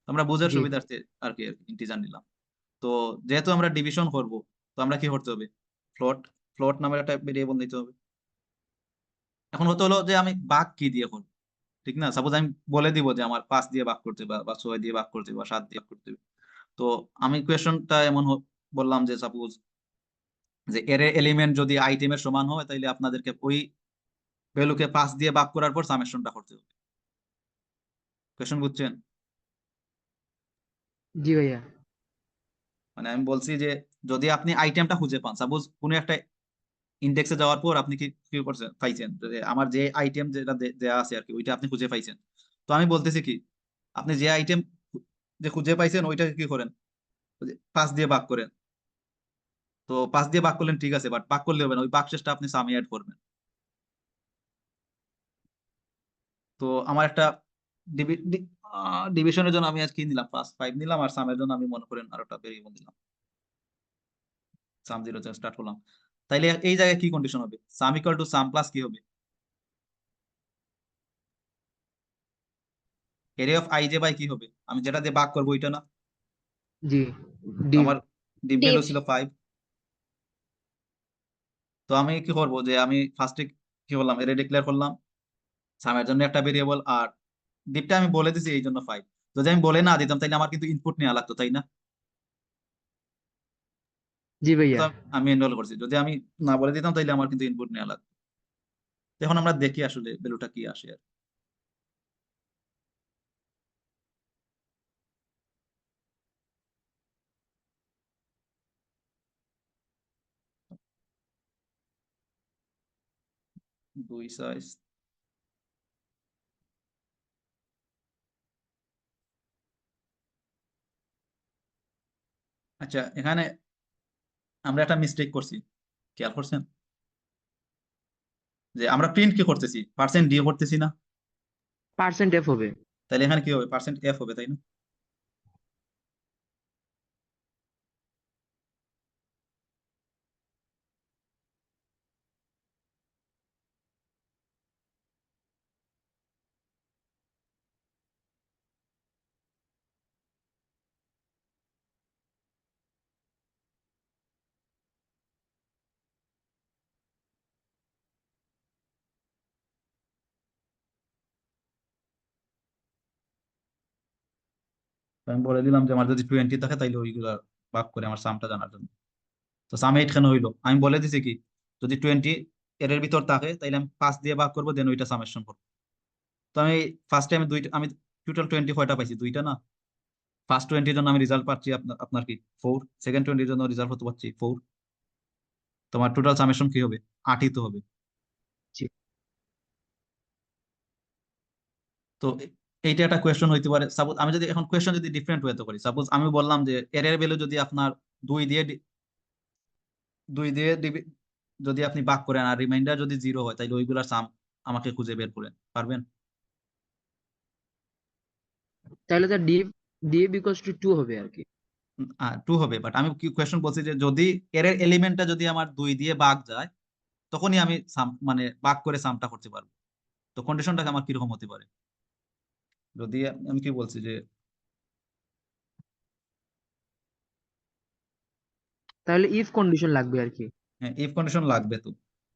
তো আমরা বোঝার জি সুবিধার্থে আর কি ইন্টিজার নিলাম। তো যেহেতু আমরা ডিভিশন করব, তো আমরা কি করতে হবে, ফ্লোট ফ্লোট নামের একটা ভেরিয়েবল নিতে হবে। এখন হতে হলো যে আমি ভাগ কি দিয়ে করব, ঠিক না? সাপোজ আমি বলে দিব যে আমার 5 দিয়ে ভাগ করতে হবে, বা 6 দিয়ে ভাগ করতে হবে, বা 7 দিয়ে ভাগ করতে হবে। তো আমি কোয়েশনটা এমন বললাম যে সাপোজ যে এর এলিমেন্ট যদি আইটেমের সমান হয়, তাহলে আপনাদেরকে ওই ভ্যালুকে 5 দিয়ে ভাগ করার পর সামেশনটা করতে হবে। কোয়েশন বুঝছেন? জি ভাইয়া। মানে আমি বলছি যে যদি আপনি আইটেমটা খুঁজে পান, সাপোজ কোনো একটা ইন্ডেক্সে যাওয়ার পর আপনি কি কি করছেন, পাইছেন যে আমার যে আইটেম যেটা দেয়া আছে আর কি, ওইটা আপনি খুঁজে পাইছেন। তো আমি বলতেছি কি, আপনি যে আইটেম যে খুঁজে পাইছেন ওইটাকে কি করেন, ওই যে 5 দিয়ে ভাগ করেন। তো 5 দিয়ে ভাগ করলেন, ঠিক আছে, বাট ভাগ করলে হবে না, ওই ভাগ শেষটা আপনি সামে অ্যাড করবেন। তো আমার একটা ডিভিশনের জন্য আমি আর কি নিলাম, 5 নিলাম, আর সামের জন্য আমি মনে করেন আর একটা ভেরিয়েবল দিলাম, সাম 0 স্টার্ট করলাম। তাইলে এই জায়গায় কি কন্ডিশন হবে, sum equal to sum plus কি হবে, area of I J by কি হবে, আমি যেটা দিয়ে ভাগ করবো ওইটা না? জি তো ডিভ। আমার ডিপ ভ্যালু ডিভ। ছিল 5। তো আমি কি করবো, যে আমি ফার্স্টে কি করলাম, এরে ডিক্লেয়ার করলাম, সামের জন্য একটা ভেরিয়েবল, আর ডিপটা আমি বলে দিছি এই জন্য 5। যদি আমি বলে না দিতাম তাহলে আমার কিন্তু ইনপুট নেওয়া লাগতো, তাই না? জি তো ভাইয়া। আমি এনরোল করছি, যদি আমি না বলে দিতাম তাহলে আমার কিন্তু ইনপুট নেওয়া লাগতো। তো এখন আমরা দেখি আসলে ভ্যালুটা কি আসে আর। 2 সাইজ। আচ্ছা, এখানে আমরা একটা মিস্টেক করছি, খেয়াল করছেন? যে আমরা প্রিন্ট কি করতেছি, পার্সেন্ট ডি করতেছি না? পার্সেন্ট এফ হবে। তাহলে এখানে কি হবে, পার্সেন্ট এফ হবে, তাই না? তো আমি বলে দিলাম যে আমার যদি 20 থাকে তাহলে ওইগুলা ভাগ করে আমার সামটা জানার জন্য। তো সাম 8 কেন হইলো, আমি বলে দিছি কি, যদি 20 এর ভিতর থাকে তাহলে আমি 5 দিয়ে ভাগ করবো, দেন ওইটা সামেশন করবো। তো আমি ফার্স্টে আমি দুইটা, আমি টোটাল 20 কয়টা পাইছি, দুইটা না? ফার্স্ট 20 জন্য আমি রেজাল্ট পাচ্ছি আপনার আপনার কি 4, সেকেন্ড 20 জন্য রেজাল্ট হতে পারছি 4। তোমার টোটাল সামেশন কি হবে, 8ই তো হবে। জি তো এইটা একটা কোয়েশ্চন হইতে পারে। সাপোজ আমি যদি এখন কোয়েশ্চন যদি ডিফারেন্ট ওয়েতে করি, সাপোজ আমি বললাম যে এর ভ্যালু যদি আপনার 2 দিয়ে যদি আপনি ভাগ করেন, আর রিমাইন্ডার যদি 0 হয়, তাহলে ওইগুলার সাম আমাকে খুঁজে বের করেন, পারবেন? তাহলে তো ডিভ ডিভ ইকুয়ালস টু 2 হবে আর কি। 2 হবে, বাট আমি কি কোয়েশ্চন বলছি যে যদি এর এলিমেন্টটা যদি আমার 2 দিয়ে ভাগ যায়, তখনই আমি সাম মানে ভাগ করে সামটা করতে পারবো। তো কন্ডিশনটাকে আমার কিরকম হতে পারে, যদি আমি কি বলছি যে তাহলে ইফ কন্ডিশন লাগবে আর কি। হ্যাঁ, ইফ কন্ডিশন লাগবে তো।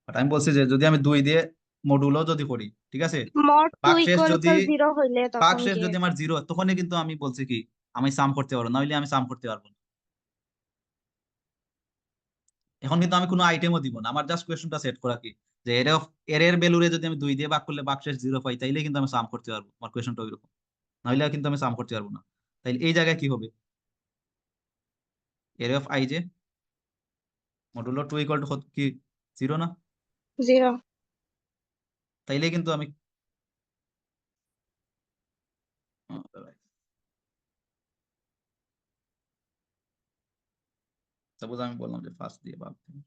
বাট আমি বলছি যে যদি আমি 2 দিয়ে মডুলও যদি করি, ঠিক আছে, মড টু ভাগশেষ ইকুয়াল যদি ইকুয়াল 0 হইলে তখন ভাগশেষ কি? যদি আমার 0, তখনই কিন্তু আমি বলছি কি আমি সাম করতে পারবো, নইলে আমি সাম করতে পারবো না। এখন কিন্তু আমি কোনো আইটেমও দিব না, আমার জাস্ট কোয়েশনটা সেট করা কি, যে এর ভ্যালুরে যদি আমি 2 দিয়ে ভাগ করলে ভাগশেষ 0 পাই, তাইলে কিন্তু আমি সাম করতে পারবো, আমার কোয়েশনটা ওইরকম। নইলে কিন্তু আমি সাম করতে পারবো না। তাইলে এই জায়গায় কি হবে, area of I J modulo 2 equal to কি 0 না? 0। তাইলে কিন্তু আমি সাপোজ আমি বললাম যে ফার্স্ট দিয়ে ভাগ দিই।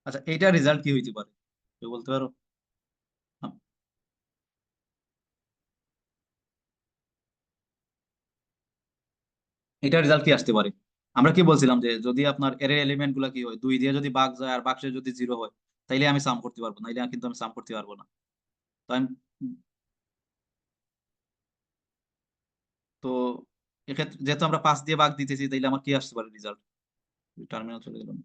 আচ্ছা, এইটা রেজাল্ট কি হইতে পারে কেউ বলতে পারো? আ- এটা রেজাল্ট কি আসতে পারে? আমরা কি বলছিলাম যে যদি আপনার এর এলিমেন্ট গুলা কি হয় 2 দিয়ে যদি ভাগ যায় আর বাক্সে যদি 0 হয় তাইলে আমি সাম করতে পারবো, নাইলে কিন্তু আমি সাম করতে পারবো না। তো আমি তো এক্ষেত্রে যেহেতু আমরা 5 দিয়ে ভাগ দিতেছি তাইলে আমার কি আসতে পারে রেজাল্ট? টার্মিনাল চলে গেলাম।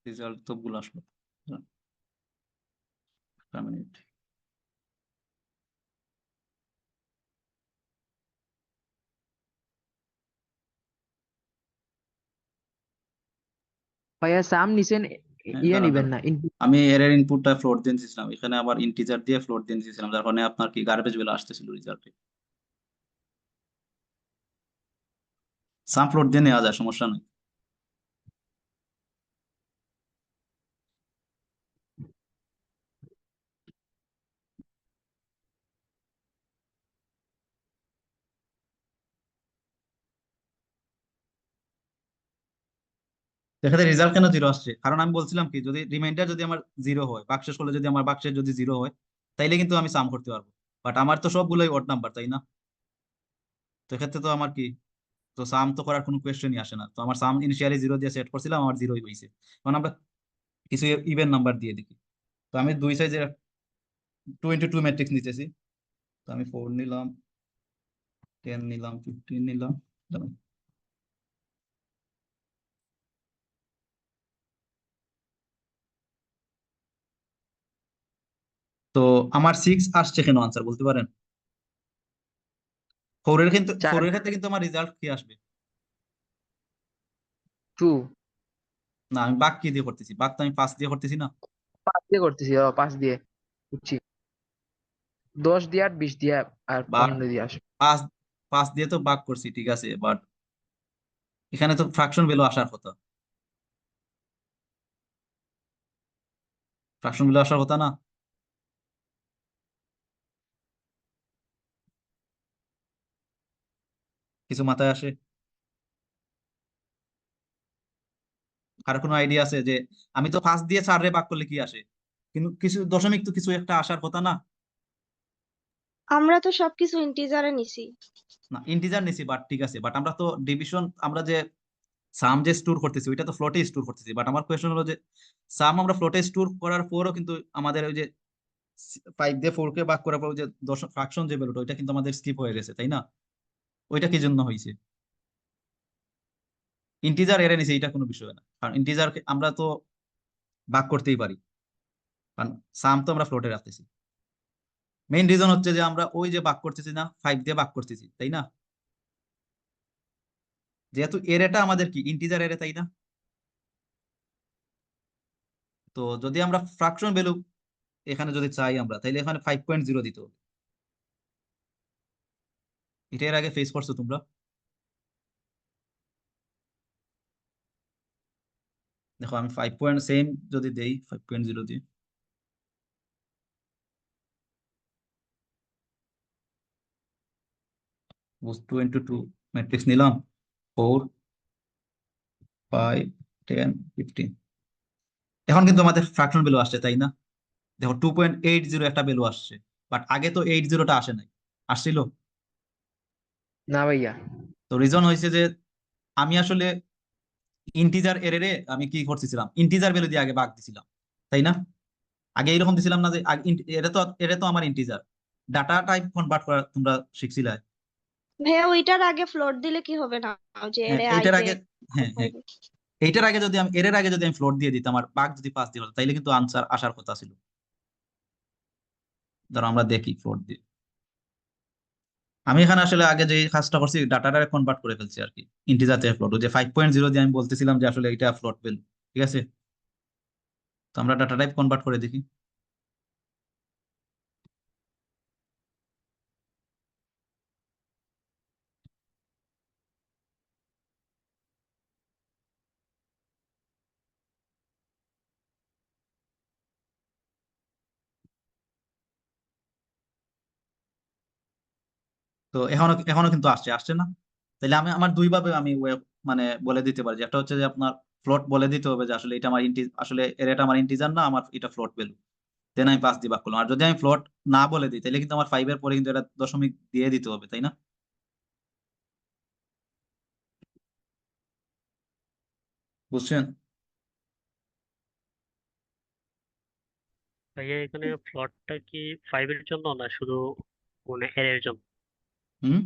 রেজাল্ট তো ভুল আসলো। একটা মিনিট। ভাইয়া সাম নিছেন, হ্যাঁ, ইয়ে দাঁড়ান নিবেন দাঁড়ান। না ইনপুট। আমি এর ইনপুটটা ফ্লোট দিয়ে দিয়েছিলাম, এখানে আবার ইন্টিজার দিয়ে ফ্লোট দিয়ে দিয়েছিলাম, যার কারণে আপনার কি গার্বেজ বেলা আসতেছিল রেজাল্টে। সাম ফ্লোট দিয়ে নেওয়া যায়, সমস্যা নেই। এখানে রেজাল্ট কেন 0 আসছে? কারণ আমি বলছিলাম কি যদি রিমাইন্ডার যদি আমার 0 হয়, বাক্সের ষোলো যদি আমার বাক্সের যদি 0 হয় তাইলে কিন্তু আমি সাম করতে পারবো। বাট আমার তো সবগুলোই অড নাম্বার, তাই না? তো এক্ষেত্রে তো আমার কি, তো সাম তো করার কোনো কোয়েশ্চেনই আসে না। তো আমার সাম ইনিশিয়ালি 0 দিয়ে সেট করছিলাম, আমার 0ই হয়েছে। কারণ আমরা কিছু ইভেন নাম্বার দিয়ে দেখি। তো আমি দুই সাইজের 2 × 2 ম্যাট্রিক্স নিতেছি। তো আমি 4 নিলাম, 10 নিলাম, 15 নিলাম। দাঁড়ান। তো আমার 6 আসছে কেন আনসার বলতে পারেন? 4 চার, এর ক্ষেত্রে কিন্তু আমার রেজাল্ট কি আসবে? 2। না, আমি বাক কি দিয়ে করতেছি? বাক তো আমি 5 দিয়ে করতেছি না। 5 দিয়ে করতেছি, 5 দিয়ে বুঝছি। 10 দিয়ে আর 20 দিয়ে আর বা 15 দিয়ে আসবে। 5 5 দিয়ে তো বাক করছি, ঠিক আছে, বাট এখানে তো ফ্রাকশন ভ্যালু আসার কথা। ফ্রাকশন ভ্যালু আসার কথা না? কিছু মাথায় আসে? আর কোনো আইডিয়া আছে যে আমি তো 5 দিয়ে 4 রে ভাগ করলে কি আসে? কিন্তু কিছু দশমিক তো কিছু একটা আসার কথা না? আমরা তো সবকিছু ইন্টিজারে নিছি। না, ইন্টিজার নিছি, বাট ঠিক আছে, বাট আমরা তো ডিভিশন, আমরা যে সাম যে স্টোর করতেছি ওইটা তো ফ্লোটে স্টোর করতেছি। বাট আমার কোয়েশ্চন হলো যে সাম আমরা ফ্লোটে স্টোর করার পরও কিন্তু আমাদের ওই যে 5 দিয়ে 4 কে ভাগ করার পর ওই যে ফ্রাকশন যে ভ্যালুটা ওইটা কিন্তু আমাদের স্কিপ হয়ে গেছে, তাই না? ওইটা কি জন্য হয়েছে? ইন্টিজার এরে নিছে, এটা কোনো বিষয় না, কারণ ইন্টিজার আমরা তো ভাগ করতেই পারি, কারণ সাম তো আমরা ফ্লোটে রাখতেছি। মেইন রিজন হচ্ছে যে আমরা ওই যে ভাগ করতেছি না, 5 দিয়ে ভাগ করতেছি, তাই না? যেহেতু এরেটা আমাদের কি ইন্টিজার এরে, তাই না? তো যদি আমরা ফ্রাকশন ভ্যালু এখানে যদি চাই আমরা, তাইলে এখানে 5.0 দিতে হবে। এটা এর আগে ফেস করছো তোমরা? দেখো আমি 5 সেম যদি দেই 5.0 দিয়ে, 2 into 2 ম্যাট্রিক্স নিলাম, 4 5 10 15। এখন কিন্তু আমাদের ফ্র্যাকশন ভ্যালু আসছে, তাই না? দেখো 2.80 একটা ভ্যালু আসছে, বাট আগে তো 80টা আসে নাই, আসছিল? না ভাইয়া। তো রিজন হয়েছে যে আমি আসলে ইন্টিজার এরেরে আমি কি করতেছিলাম, ইন্টিজার ভ্যালু দিয়ে আগে ভাগ দিছিলাম, তাই না? আগে এরকম দিছিলাম না যে এটা তো আমার ইন্টিজার। ডাটা টাইপ কনভার্ট করা তোমরা শিখছিলে। ভাইয়া ওইটার আগে ফ্লোট দিলে কি হবে না, যে হ্যাঁ এর এইটার আইজে আগে, হ্যাঁ হ্যাঁ, এইটার আগে যদি আমি এর আগে যদি আমি ফ্লোট দিয়ে দিতাম আর ভাগ যদি 5 দিয়ে হতো, তাইলে কিন্তু আনসার আসার কথা ছিল। ধরো আমরা দেখি ফ্লোট দিয়ে, আমি এখানে আসলে আগে যে কাজটা করছি ডাটাটা কনভার্ট করে ফেলছি আর কি, ইন্টিজার থেকে ফ্লোট। যে 5.0 দিয়ে আমি বলতেছিলাম যে আসলে এটা ফ্লোট ভ্যালু, ঠিক আছে? তো আমরা ডাটা টাইপ কনভার্ট করে দেখি। তো এখনো এখনো কিন্তু আসছে, আসছে না? তাহলে আমি আমার দুই ভাবে আমি মানে বলে দিতে পারি, যে একটা হচ্ছে যে আপনার ফ্লোট বলে দিতে হবে যে আসলে এটা আমার আসলে এটা আমার ইন্টিজার না, আমার এটা ফ্লোট ভ্যালু, দেন আমি 5 দিয়ে ভাগ করলাম। আর যদি আমি ফ্লোট না বলে দিই, তাহলে কিন্তু আমার 5 এর পরে কিন্তু এটা দশমিক দিয়ে দিতে হবে, তাই না? বুঝছেন? ভাইয়া এখানে প্লটটা কি 5 এর জন্য না শুধু মানে এর জন্য? হুম।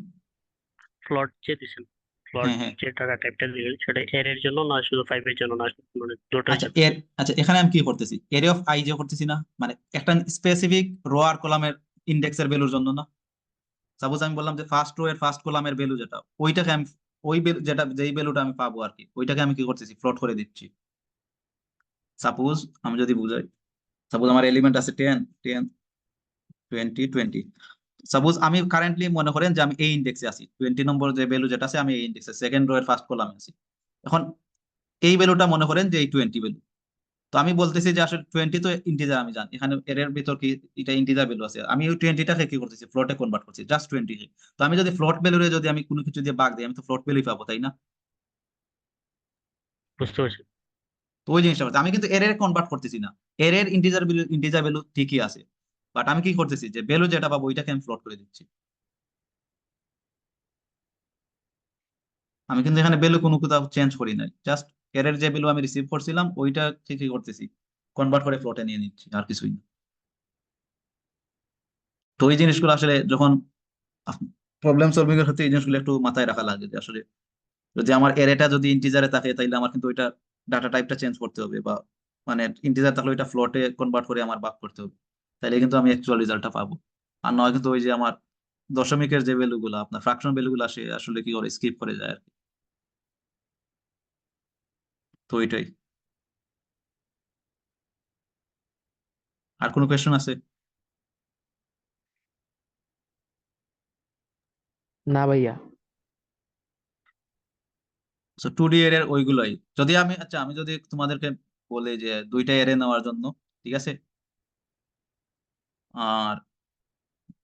প্লট যে দিছেন, প্লট হ্যাঁ হ্যাঁ। যে ডাটা টাইপটা দিলেন সেটা এর জন্য না শুধু 5 এর জন্য, না মানে দুটোর আচ্ছা জন্য? আচ্ছা, এখানে আমি কি করতেছি, এরিয়া অফ আই যে করতেছি না, মানে একটা স্পেসিফিক রো আর কলামের ইন্ডেক্সের ভ্যালুর জন্য না? সাপোজ আমি বললাম যে ফার্স্ট রো এর ফার্স্ট কলামের ভ্যালু যেটা, ওইটাকে আমি যেটা যেই ভ্যালুটা আমি পাবো আর কি, ওইটাকে আমি কি করতেছি, প্লট করে দিচ্ছি। সাপোজ আমি যদি বুঝাই, সাপোজ আমার এলিমেন্ট আছে 10 10 20 20। সাপোজ আমি কারেন্টলি মনে করেন যে আমি এই ইন্ডেক্সে আছি, 20 নম্বর যে ভ্যালু যেটা আছে আমি এই ইন্ডেক্সে সেকেন্ড রো এর ফার্স্ট কলামে আছি। এখন এই ভ্যালুটা মনে করেন যে এই 20 ভ্যালু। তো আমি বলতেছি যে আসলে 20 তো ইন্টিজার, আমি জানি এখানে এর ভিতর কি এটা ইন্টিজার ভ্যালু আছে, আমি ওই 20টাকে কি করতেছি, ফ্লোটে কনভার্ট করছি, জাস্ট 20 কে। তো আমি যদি ফ্লোট ভ্যালুরে যদি আমি কোনো কিছু দিয়ে ভাগ দিই, আমি তো ফ্লোট ভ্যালুই পাবো, তাই না? বুঝতে পারছি। তো ওই জিনিসটা হচ্ছে, আমি কিন্তু এর কনভার্ট করতেছি না, এর ইন্টিজার ভ্যালু ঠিকই আছে, বাট আমি কি করতেছি যে ভ্যালু যেটা পাবো ওইটাকে আমি ফ্লোট করে দিচ্ছি। আমি কিন্তু এখানে ভ্যালু কোনো কোথাও চেঞ্জ করি নাই, জাস্ট এর যে ভ্যালু আমি রিসিভ করছিলাম ওইটা কি করতেছি, কনভার্ট করে ফ্লোটে নিয়ে নিচ্ছি, আর কিছুই না। তো এই জিনিসগুলো আসলে যখন প্রবলেম সলভিং এর ক্ষেত্রে এই জিনিসগুলো একটু মাথায় রাখা লাগে, যে আসলে যদি আমার এরেটা যদি ইন্টিজারে থাকে, তাইলে আমার কিন্তু ওইটা ডাটা টাইপটা চেঞ্জ করতে হবে, বা মানে ইন্টিজার থাকলে ওইটা ফ্লোটে কনভার্ট করে আমার ভাগ করতে হবে, তাইলে কিন্তু আমি অ্যাকচুয়াল রেজাল্টটা পাবো। আর নয় কিন্তু ওই যে আমার দশমিকের যে ভ্যালু গুলো, আপনার ফ্র্যাকশন ভ্যালু গুলো আসে আসলে কি করে স্কিপ করে যায় আর কি। তো ওইটাই। আর কোনো কোয়েশ্চেন আছে? না ভাইয়া। তো 2D এর ওইগুলোই, যদি আমি আচ্ছা আমি যদি তোমাদেরকে বলি যে দুইটা এরে নেওয়ার জন্য, ঠিক আছে? আর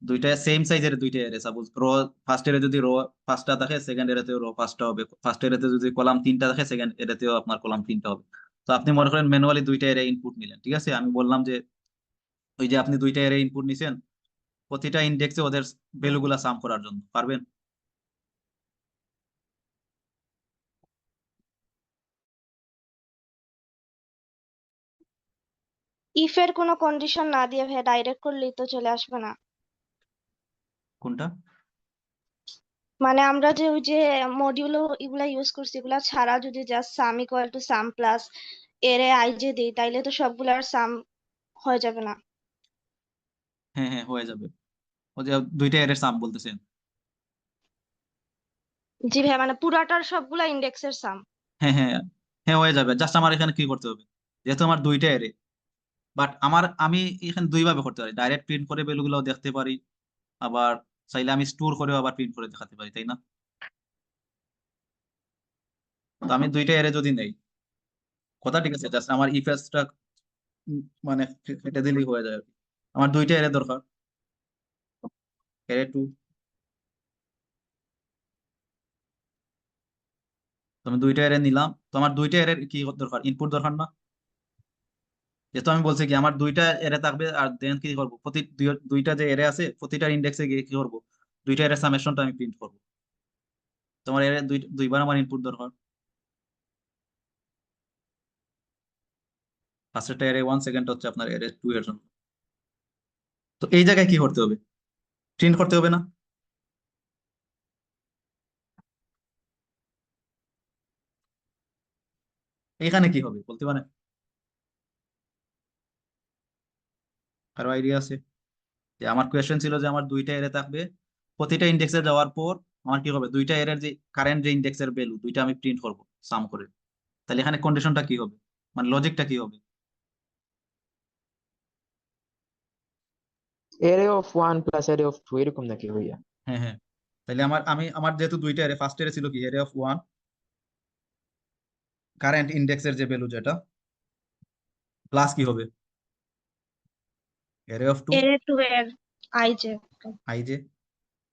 দুইটা সেম সাইজের দুইটা এরে, সাপোজ রো ফার্স্ট এরে যদি রো 5টা থাকে, সেকেন্ড এরেতেও রো 5টা হবে। ফার্স্ট এরেতে যদি কলাম 3টা থাকে, সেকেন্ড এরেতেও আপনার কলাম 3টা হবে। তো আপনি মনে করেন ম্যানুয়ালি দুইটা এরে ইনপুট নিলেন, ঠিক আছে? আমি বললাম যে ওই যে আপনি দুইটা এরে ইনপুট নিছেন, প্রতিটা ইন্ডেক্সে ওদের ভ্যালু গুলা সাম করার জন্য পারবেন? ইফ এর কোনো কন্ডিশন না দিয়ে ভাইয়া ডাইরেক্ট করলেই তো চলে আসবে না? কোনটা? মানে আমরা যে ওই যে মডিউল এগুলা ইউজ করছি, এগুলা ছাড়া যদি just some equal to sum plus এর আইজে দিই, তাইলে তো সবগুলার সাম হয়ে যাবে না? হ্যাঁ হ্যাঁ, হয়ে যাবে। ও যে দুইটা এর সাম বলতেছেন? জি ভাইয়া, মানে পুরাটার সবগুলা ইন্ডেক্সের সাম। হ্যাঁ হ্যাঁ হ্যাঁ, হয়ে যাবে। জাস্ট আমার এখানে কি করতে হবে, যেহেতু আমার দুইটা এরে, বাট আমি এখানে দুই ভাবে করতে পারি, ডাইরেক্ট প্রিন্ট করে ভ্যালু গুলো দেখতে পারি, আবার চাইলে আমি স্টোর করেও আবার প্রিন্ট করে দেখাতে পারি, তাই না? তো আমি দুইটা এরে যদি নেই, কথা ঠিক আছে, জাস্ট আমার ইফেসটা মানে কেটে দিলেই হয়ে যায় আর কি। আমার দুইটা এরে দরকার, এরে টু, আমি দুইটা এরে নিলাম, তো আমার দুইটা এর কি দরকার, ইনপুট দরকার না? যেহেতু আমি বলছি কি আমার দুইটা এরে থাকবে, আর দেন কি করবো, দুইটা যে এরে আছে প্রতিটার ইন্ডেক্সে গিয়ে কি করবো, দুইটা এর সামেশনটা আমি প্রিন্ট করবো। তোমার এর দুইবার আমার ইনপুট দরকার। ফার্স্টটা এরে 1, সেকেন্ড হচ্ছে আপনার এরে 2 এর জন্য। তো এই জায়গায় কি করতে হবে, প্রিন্ট করতে হবে না? এখানে কি হবে বলতে পারেন, কারো আইডিয়া আছে? যে আমার কোয়েশ্চেন ছিল যে আমার দুইটা এরে থাকবে, প্রতিটা ইন্ডেক্সে যাওয়ার পর আমার কি হবে, দুইটা এরের যে কারেন্ট যে ইন্ডেক্সের ভ্যালু দুইটা আমি প্রিন্ট করবো সাম করে। তাহলে এখানে কন্ডিশনটা কি হবে, মানে লজিকটা কি হবে? array of 1 plus array of 2 এরকম নাকি ভাইয়া? হ্যাঁ হ্যাঁ, তাহলে আমার যেহেতু দুইটা এরে, ফার্স্ট এরে ছিল কি এরে অফ 1, কারেন্ট ইন্ডেক্সের যে ভ্যালু যেটা, প্লাস কি হবে এরে অফ 2 এর টু এর আই যে আই জে।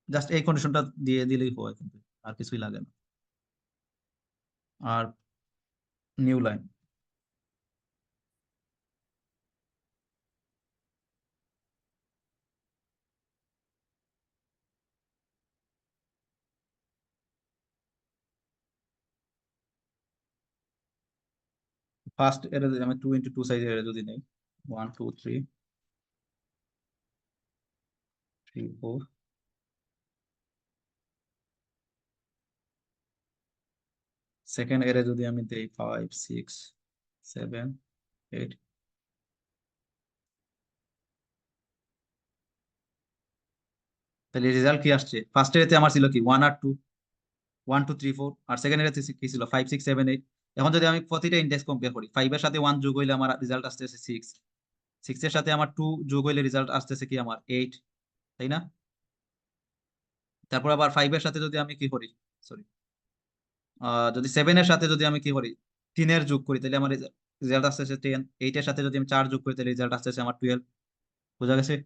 জাস্ট এই কন্ডিশনটা দিয়ে দিলেই হয়, কিন্তু আর কিছুই লাগে না। আর নিউ লাইন, ফার্স্ট এরে যদি আমি 2 × 2 সাইজের এরে যদি নেই, 1 2 3 3 4, সেকেন্ড এরে যদি আমি দেই 5 6 7 8, তাহলে রেজাল্ট কি আসছে, ফার্স্ট এরেতে আমার ছিল কি 1 আর 2, 1 2 3 4, আর সেকেন্ড এর কি ছিল 5 6 7 8। এখন যদি আমি প্রতিটা ইন্ডেক্স কম্পেয়ার করি, 5 এর সাথে 1 যোগ হইলে আমার রেজাল্ট আসতেছে 6, 6 এর সাথে আমার 2 যোগ হইলে রেজাল্ট আসতেছে কি আমার 8, তাই না? তারপর আবার 5 এর সাথে যদি আমি কি করি, সরি, যদি 7 এর সাথে যদি আমি কি করি 3 এর যোগ করি, তাহলে আমার রেজাল্ট আসতেছে 10, 8 এর সাথে যদি আমি 4 যোগ করি তাহলে রেজাল্ট আসতেছে আমার 12। বোঝা গেছে?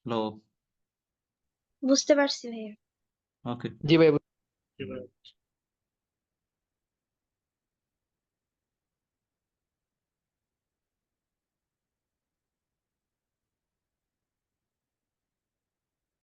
হ্যালো? বুঝতে পারছি ভাইয়া। ওকে। জি ভাই। এবার